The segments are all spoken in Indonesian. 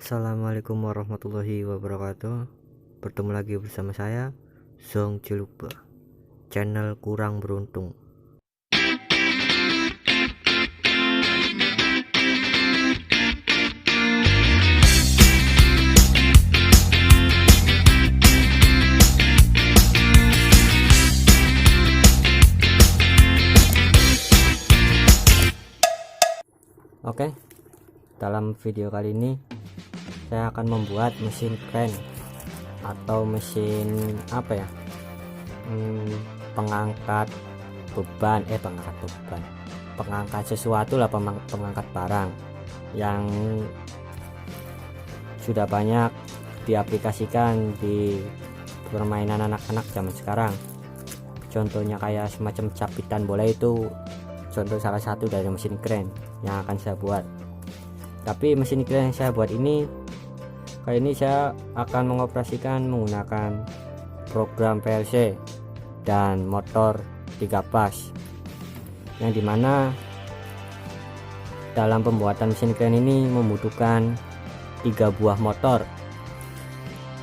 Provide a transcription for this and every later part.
Assalamualaikum warahmatullahi wabarakatuh. Bertemu lagi bersama saya Zong Ciluba, channel kurang beruntung. Oke, dalam video kali ini saya akan membuat mesin crane atau mesin pengangkat beban pengangkat sesuatu lah, pengangkat barang yang sudah banyak diaplikasikan di permainan anak-anak zaman sekarang. Contohnya kayak semacam capitan bola, itu contoh salah satu dari mesin crane yang akan saya buat. Tapi mesin crane yang saya buat ini, kali ini saya akan mengoperasikan menggunakan program PLC dan motor 3 pas, yang dimana dalam pembuatan mesin crane ini membutuhkan 3 buah motor.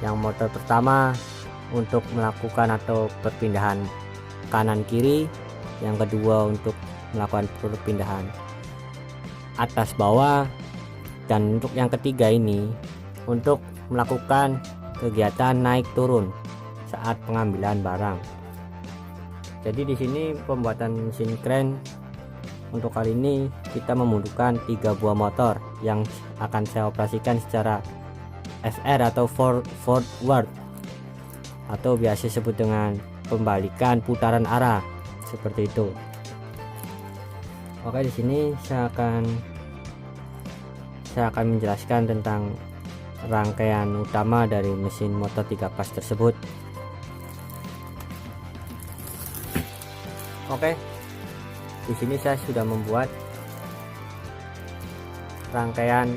Yang motor pertama untuk melakukan atau perpindahan kanan kiri, yang kedua untuk melakukan perpindahan atas bawah, dan untuk yang ketiga ini untuk melakukan kegiatan naik turun saat pengambilan barang. Jadi di sini pembuatan mesin crane untuk kali ini kita membutuhkan 3 buah motor yang akan saya operasikan secara FR atau forward, atau biasa disebut dengan pembalikan putaran arah, seperti itu. Oke, di sini saya akan menjelaskan tentang rangkaian utama dari mesin motor 3 pas tersebut. Oke, di sini saya sudah membuat rangkaian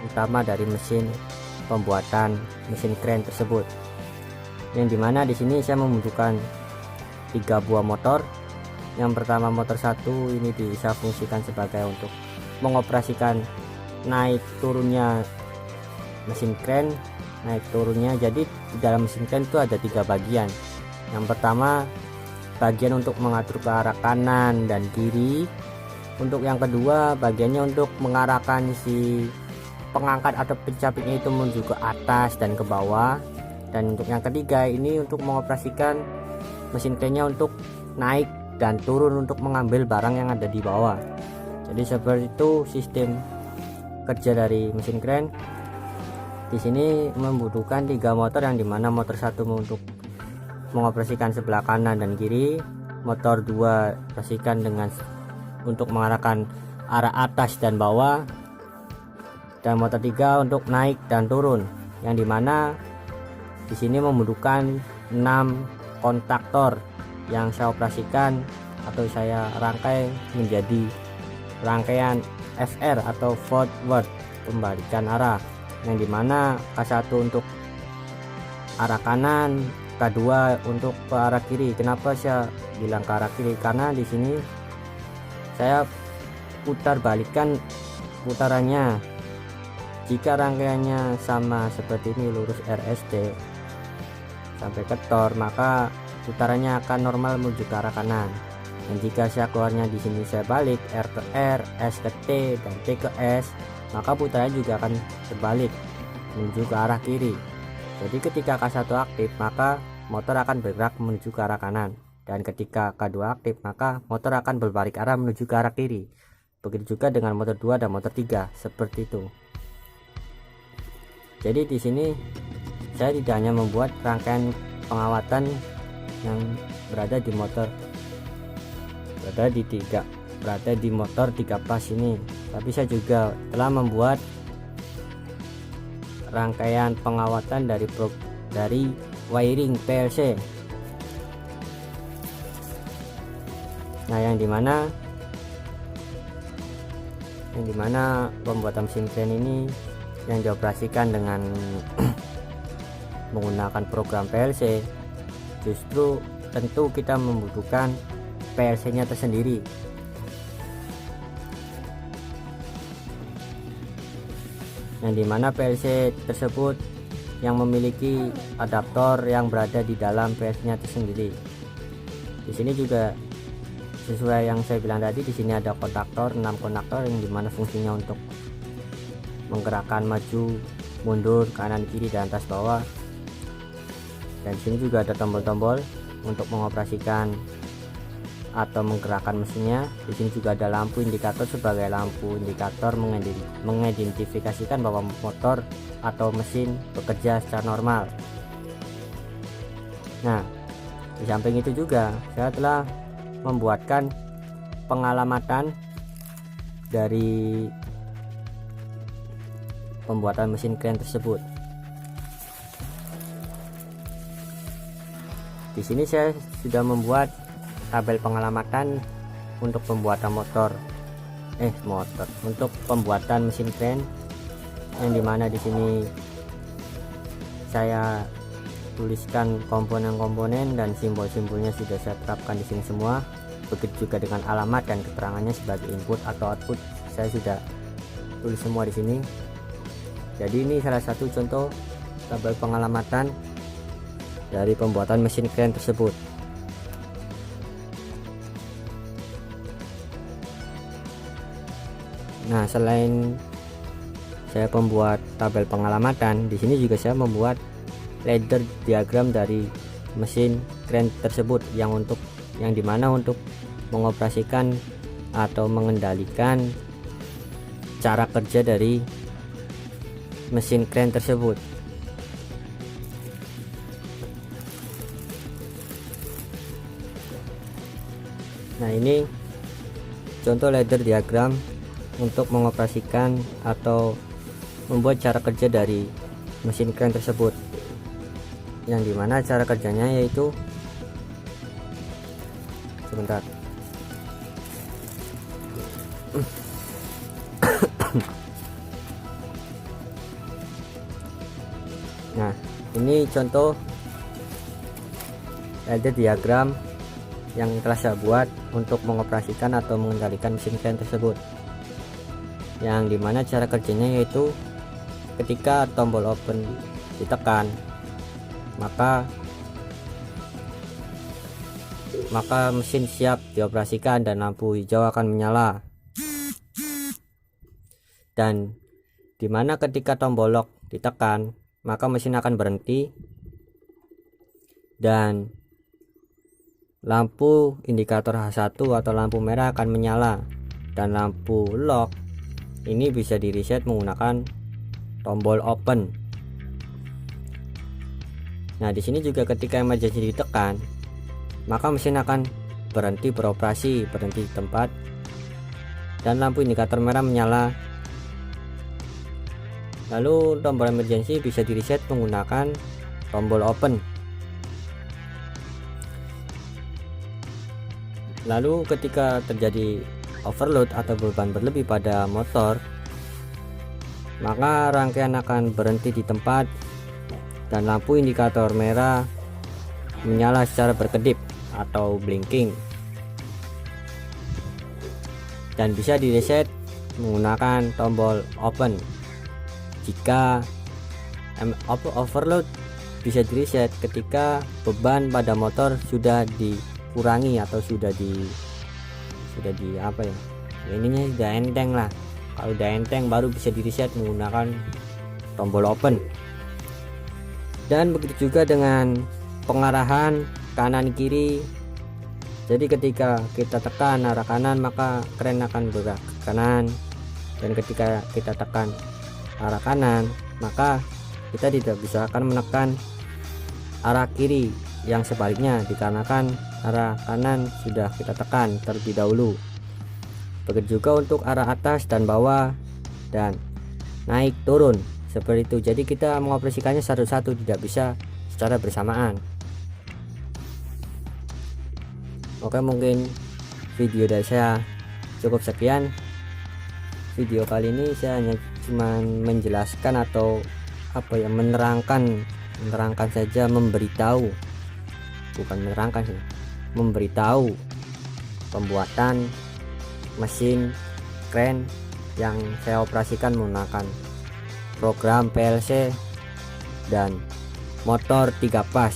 utama dari mesin pembuatan mesin crane tersebut, yang dimana di sini saya membutuhkan 3 buah motor. Yang pertama, motor 1 ini bisa fungsikan sebagai untuk mengoperasikan naik turunnya mesin crane, naik turunnya. Jadi di dalam mesin crane itu ada 3 bagian. Yang pertama, bagian untuk mengatur ke arah kanan dan kiri. Untuk yang kedua, bagiannya untuk mengarahkan si pengangkat atau pencapitnya itu menuju ke atas dan ke bawah. Dan untuk yang ketiga ini untuk mengoperasikan mesin crane-nya untuk naik dan turun untuk mengambil barang yang ada di bawah. Jadi seperti itu sistem kerja dari mesin crane. Di sini membutuhkan 3 motor, yang dimana motor 1 untuk mengoperasikan sebelah kanan dan kiri, motor 2 operasikan dengan untuk mengarahkan arah atas dan bawah, dan motor 3 untuk naik dan turun, yang dimana di sini membutuhkan 6 kontaktor yang saya operasikan atau saya rangkai menjadi rangkaian FR atau forward, pembalikan arah, yang dimana K1 untuk arah kanan, K2 untuk ke arah kiri. Kenapa saya bilang ke arah kiri? Karena di sini saya putar balikan putarannya. Jika rangkaiannya sama seperti ini, lurus RST sampai ke tor, maka putarannya akan normal menuju ke arah kanan. Dan jika saya keluarnya di sini saya balik R ke R, S ke T, dan T ke S, maka putarannya juga akan terbalik menuju ke arah kiri. Jadi ketika K1 aktif, maka motor akan bergerak menuju ke arah kanan, dan ketika K2 aktif, maka motor akan berbalik arah menuju ke arah kiri. Begitu juga dengan motor 2 dan motor 3, seperti itu. Jadi di sini saya tidak hanya membuat rangkaian pengawatan yang berada di motor motor 3 pas ini, tapi saya juga telah membuat rangkaian pengawatan dari wiring PLC. Nah, yang dimana pembuatan mesin crane ini yang dioperasikan dengan menggunakan program PLC, justru tentu kita membutuhkan PLC nya tersendiri. yang dimana PLC tersebut yang memiliki adaptor yang berada di dalam PLC-nya tersendiri. Di sini juga sesuai yang saya bilang tadi, di sini ada kontaktor, 6 kontaktor yang dimana fungsinya untuk menggerakkan maju, mundur, kanan, kiri, dan atas bawah. Dan di sini juga ada tombol-tombol untuk mengoperasikan atau menggerakkan mesinnya. Di sini juga ada lampu indikator sebagai lampu indikator mengidentifikasikan bahwa motor atau mesin bekerja secara normal. Nah, di samping itu juga saya telah membuatkan pengalamatan dari pembuatan mesin kren tersebut. Di sini saya sudah membuat tabel pengalamatan untuk pembuatan untuk pembuatan mesin kren, yang dimana di sini saya tuliskan komponen-komponen dan simbol-simbolnya sudah saya terapkan di sini semua. Begitu juga dengan alamat dan keterangannya sebagai input atau output, saya sudah tulis semua di sini. Jadi ini salah satu contoh tabel pengalamatan dari pembuatan mesin kren tersebut. Nah, selain saya membuat tabel pengalamatan, di sini juga saya membuat ladder diagram dari mesin kren tersebut yang dimana untuk mengoperasikan atau mengendalikan cara kerja dari mesin kren tersebut. Nah, ini contoh ladder diagram untuk mengoperasikan atau membuat cara kerja dari mesin kren tersebut, yang dimana cara kerjanya yaitu sebentar. Nah, ini contoh ladder diagram yang telah saya buat untuk mengoperasikan atau mengendalikan mesin kren tersebut, yang dimana cara kerjanya yaitu ketika tombol open ditekan, maka mesin siap dioperasikan dan lampu hijau akan menyala. Dan dimana ketika tombol lock ditekan, maka mesin akan berhenti dan lampu indikator H1 atau lampu merah akan menyala, dan lampu lock ini bisa di reset menggunakan tombol open. Nah, di sini juga ketika emergency ditekan, maka mesin akan berhenti beroperasi, berhenti di tempat, dan lampu indikator merah menyala. Lalu tombol emergency bisa di reset menggunakan tombol open. Lalu ketika terjadi overload atau beban berlebih pada motor, maka rangkaian akan berhenti di tempat dan lampu indikator merah menyala secara berkedip atau blinking, dan bisa di reset menggunakan tombol open. Jika overload bisa di reset ketika beban pada motor sudah dikurangi atau sudah di apa ya, ininya sudah enteng lah. Kalau udah enteng baru bisa di reset menggunakan tombol open. Dan begitu juga dengan pengarahan kanan kiri. Jadi ketika kita tekan arah kanan, maka kren akan bergerak ke kanan, dan ketika kita tekan arah kanan, maka kita tidak bisa akan menekan arah kiri yang sebaliknya, dikarenakan arah kanan sudah kita tekan terlebih dahulu. Begitu juga untuk arah atas dan bawah dan naik turun seperti itu. Jadi kita mengoperasikannya satu-satu, tidak bisa secara bersamaan. Oke, mungkin video dari saya cukup sekian. Video kali ini saya hanya cuman menjelaskan atau menerangkan saja, memberitahu, bukan menerangkan sih, memberitahu pembuatan mesin kren yang saya operasikan menggunakan program PLC dan motor 3 pas.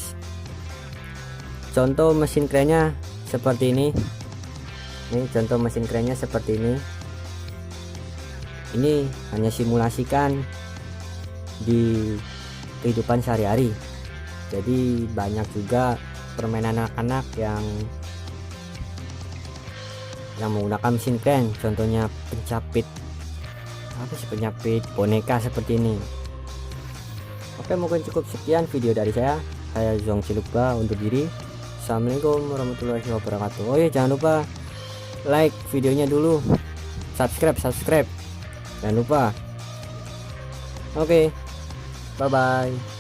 Contoh mesin kerennya seperti ini. Ini contoh mesin kerennya seperti ini. Ini hanya simulasikan di kehidupan sehari-hari. Jadi banyak juga permainan anak-anak yang menggunakan mesin kren. Contohnya pencapit, penyapit boneka seperti ini. Oke, mungkin cukup sekian video dari saya Zong Cilukba undur diri. Assalamualaikum warahmatullahi wabarakatuh. Oh ya, jangan lupa like videonya dulu, subscribe, jangan lupa. Oke, bye bye.